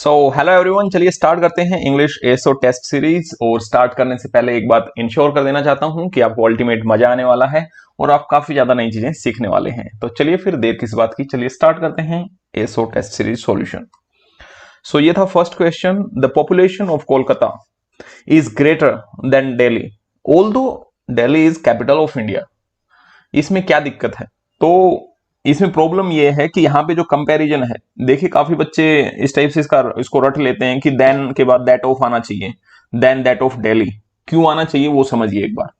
So hello everyone, चलिए start करते हैं इंग्लिश एसओ टेस्ट सीरीज। और स्टार्ट करने से पहले एक बात इंश्योर कर देना चाहता हूं कि आपको अल्टीमेट मजा आने वाला है और आप काफी ज्यादा नई चीजें सीखने वाले हैं। तो चलिए फिर देर किस बात की, चलिए स्टार्ट करते हैं एसओ टेस्ट सीरीज सॉल्यूशन। सो ये था first question. The population of Kolkata is greater then Delhi although Delhi is capital of India. इसमें क्या दिक्कत है? तो इसमें प्रॉब्लम ये है कि यहाँ पे जो कंपैरिजन है, देखिए काफी बच्चे इस टाइप से इसको रट लेते हैं कि देन के बाद दैट ऑफ आना चाहिए, देन दैट ऑफ दिल्ली क्यों आना चाहिए वो समझिए एक बार।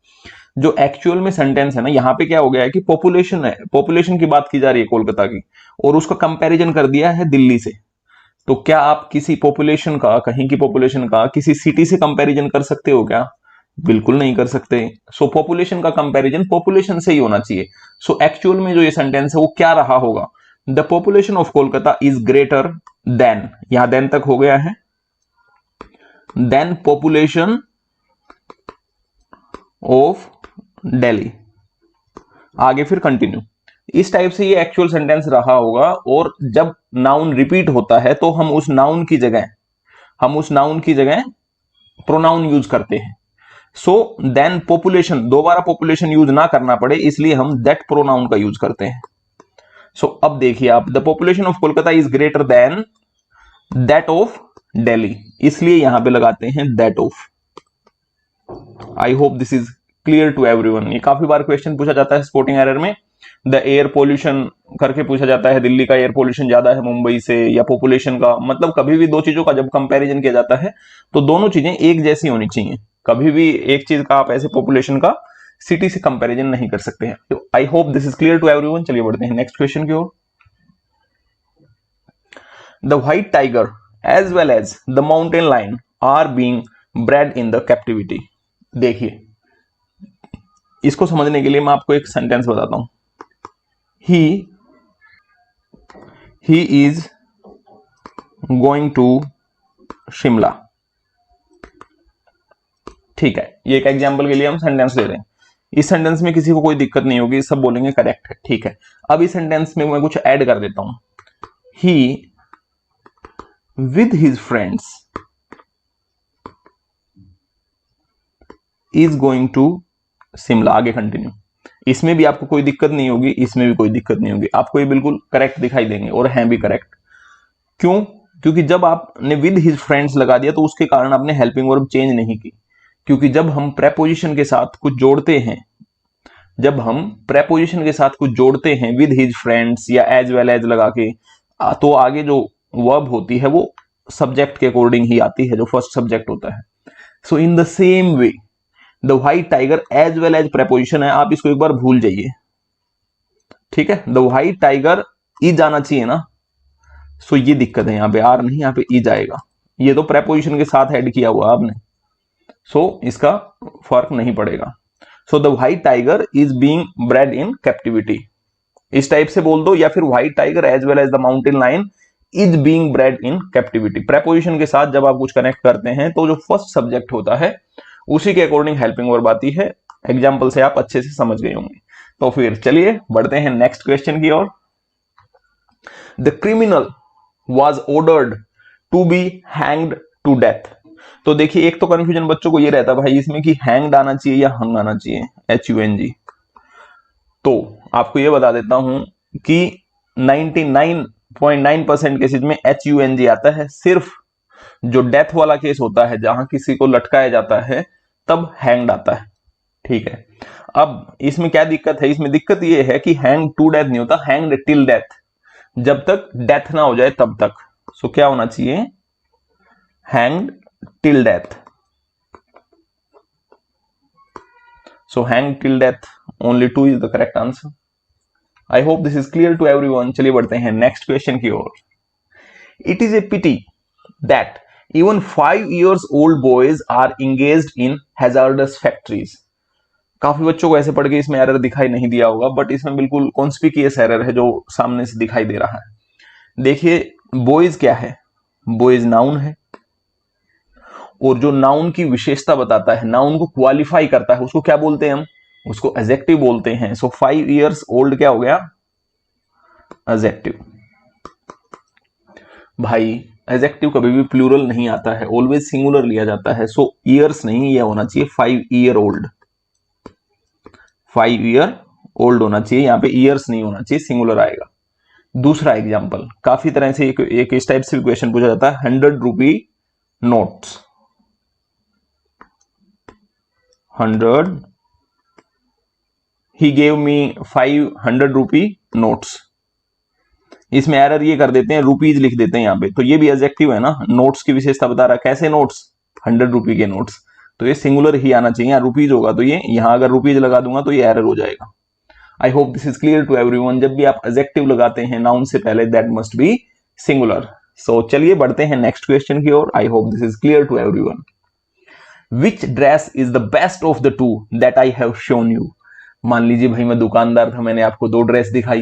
जो एक्चुअल में सेंटेंस है ना, यहाँ पे क्या हो गया है कि पॉपुलेशन है, पॉपुलेशन की बात की जा रही है कोलकाता की, और उसका कंपैरिजन कर दिया है दिल्ली से। तो क्या आप किसी पॉपुलेशन का, कहीं की पॉपुलेशन का किसी सिटी से कंपैरिजन कर सकते हो क्या? बिल्कुल नहीं कर सकते। सो पॉपुलेशन का कंपैरिजन पॉपुलेशन से ही होना चाहिए। सो एक्चुअल में जो ये सेंटेंस है वो क्या रहा होगा? The population of Kolkata is greater then, यहां देन तक हो गया है, देन पॉपुलेशन ऑफ दिल्ली। आगे फिर कंटिन्यू, इस टाइप से ये एक्चुअल सेंटेंस रहा होगा। और जब नाउन रिपीट होता है तो हम उस नाउन की जगह प्रोनाउन यूज करते हैं। सो देन पॉपुलेशन, दोबारा पॉपुलेशन यूज ना करना पड़े इसलिए हम दैट प्रोनाउन का यूज करते हैं। सो अब देखिए आप, the population of Kolkata is greater than that of Delhi, इसलिए यहां पे लगाते हैं that of. I hope this is clear to everyone. ये काफी बार क्वेश्चन पूछा जाता है स्पोर्टिंग एरर में, द एयर पोल्यूशन करके पूछा जाता है, दिल्ली का एयर पोल्यूशन ज्यादा है मुंबई से, या पॉपुलेशन का। मतलब कभी भी दो चीजों का जब कंपैरिजन किया जाता है तो दोनों चीजें एक जैसी होनी चाहिए। कभी भी एक चीज का आप ऐसे पॉपुलेशन का सिटी से कंपैरिजन नहीं कर सकते हैं। तो I hope this is clear to everyone. चलिए बढ़ते हैं नेक्स्ट क्वेश्चन की ओर। The white tiger as well as the mountain lion are being bred in the captivity. देखिए, इसको समझने के लिए मैं आपको एक सेंटेंस बताता हूं। He is going to Shimla. ठीक है, ये एक एग्जांपल के लिए हम सेंटेंस ले रहे हैं। इस सेंटेंस में किसी को कोई दिक्कत नहीं होगी, सब बोलेंगे करेक्ट है। ठीक है, अब इस सेंटेंस में मैं कुछ ऐड कर देता हूं। He with his friends is going to Shimla. आगे कंटिन्यू, इसमें भी आपको कोई दिक्कत नहीं होगी, इसमें भी कोई दिक्कत नहीं होगी, आपको ये बिल्कुल करेक्ट दिखाई देंगे और हैं भी करेक्ट। क्यों? क्योंकि जब आपने विद हिज फ्रेंड्स लगा दिया तो उसके कारण आपने हेल्पिंग वर्ब चेंज नहीं की। क्योंकि जब हम प्रेपोजिशन के साथ कुछ जोड़ते हैं, विद हिज फ्रेंड्स या एज वेल एज लगा के, तो आगे जो वर्ब होती है वो सब्जेक्ट के अकॉर्डिंग ही आती है, जो फर्स्ट सब्जेक्ट होता है। So in the same way the white tiger as well as preposition है, आप इसको एक बार भूल जाइए। ठीक है, द व्हाइट टाइगर ई जाना चाहिए ना, सो ये दिक्कत है, यहां पे आर नहीं, यहां पे ई जाएगा। ये तो प्रेपोजिशन के साथ ऐड किया हुआ आपने, सो इसका फर्क नहीं पड़ेगा। So the white tiger is being bred in captivity, इस टाइप से बोल दो, या फिर white tiger as well as the mountain lion is being bred in captivity. Preposition के साथ जब आप कुछ कनेक्ट करते हैं तो जो फर्स्ट सब्जेक्ट होता है उसी के अकॉर्डिंग हेल्पिंग वर्ब आती है। एग्जाम्पल से आप अच्छे से समझ गए होंगे। तो फिर चलिए बढ़ते हैं नेक्स्ट क्वेश्चन की ओर। The criminal was ordered to be hanged to death. तो देखिए, एक तो कंफ्यूजन बच्चों को ये रहता है भाई इसमें कि हैंग्ड आना चाहिए या हंग आना चाहिए, HUNG। तो आपको ये बता देता हूं कि 99.9% केसेज में HUNG आता है। सिर्फ जो डेथ वाला केस होता है, जहां किसी को लटकाया जाता है, तब हैंग्ड आता है। ठीक है, अब इसमें क्या दिक्कत है? इसमें दिक्कत ये है कि हैंग टू डेथ नहीं होता, हैंग्ड टिल डेथ, जब तक डेथ ना हो जाए तब तक। सो क्या होना चाहिए? Hanged till death. So hang till death, only 2 is the correct answer. I hope this is clear to everyone. चलिए बढ़ते हैं नेक्स्ट क्वेश्चन की ओर। It is a pity that even 5 years old boys are engaged in hazardous factories। काफी बच्चों को ऐसे पढ़ के इसमें एरर दिखाई नहीं दिया होगा, बट इसमें बिल्कुल कॉन्स्पिकियस एरर है जो सामने से दिखाई दे रहा है। देखिए, बॉयज क्या है? बॉयज नाउन है, और जो नाउन की विशेषता बताता है, नाउन को क्वालिफाई करता है, उसको क्या बोलते हैं हम? उसको एडजेक्टिव बोलते हैं। सो 5 years old क्या हो गया? एडजेक्टिव। भाई एडजेक्टिव कभी भी प्लूरल नहीं आता है, ऑलवेज सिंगुलर लिया जाता है। सो ईयर्स नहीं, यह होना चाहिए 5 ईयर ओल्ड, 5 ईयर ओल्ड होना चाहिए, यहां पे ईयर्स नहीं होना चाहिए, सिंगुलर आएगा। दूसरा एग्जाम्पल, काफी तरह से एक इस टाइप से क्वेश्चन पूछा जाता है, 100 rupee notes, 100 he gave me 500 rupee notes. इसमें एरर ये कर देते हैं, रुपीज लिख देते हैं यहाँ पे, तो ये भी एडजेक्टिव है ना, नोट्स की विशेषता बता रहा है। कैसे नोट्स? 100 रुपी के नोट्स, तो ये सिंगुलर ही आना चाहिए, यहाँ रुपीज होगा तो ये, यहाँ अगर रुपीज लगा दूंगा तो ये एरर हो जाएगा। I hope this is clear to everyone. जब भी आप एडजेक्टिव लगाते हैं नाउन से पहले, that must be singular. So चलिए बढ़ते हैं नेक्स्ट क्वेश्चन की ओर। I hope this is clear to everyone. Which dress is the best of the two that I have shown you? मान लीजिए भाई मैं दुकानदार था, मैंने आपको 2 ड्रेस दिखाई,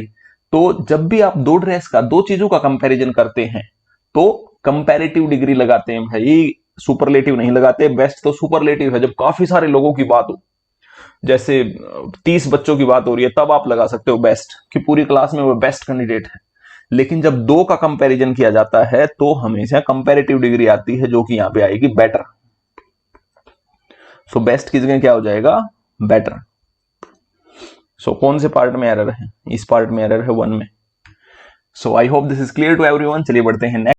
तो जब भी आप 2 ड्रेस का, 2 चीजों का कंपैरिजन करते हैं तो कंपैरेटिव डिग्री लगाते हैं भाई, सुपरलेटिव नहीं लगाते। बेस्ट तो सुपरलेटिव है जब काफी सारे लोगों की बात हो, जैसे 30 बच्चों की बात हो रही है, तब आप लगा सकते हो बेस्ट, कि पूरी क्लास में वो बेस्ट कैंडिडेट है। लेकिन जब 2 का कंपैरिजन किया जाता है तो हमेशा कंपैरेटिव डिग्री आती है, जो कि यहां पे आएगी बेटर। सो बेस्ट की जगह क्या हो जाएगा? बेटर। सो कौन से पार्ट में एरर है? इस पार्ट में एरर है 1 में। So I hope this is clear to everyone. चलिए बढ़ते हैं नेक्स्ट।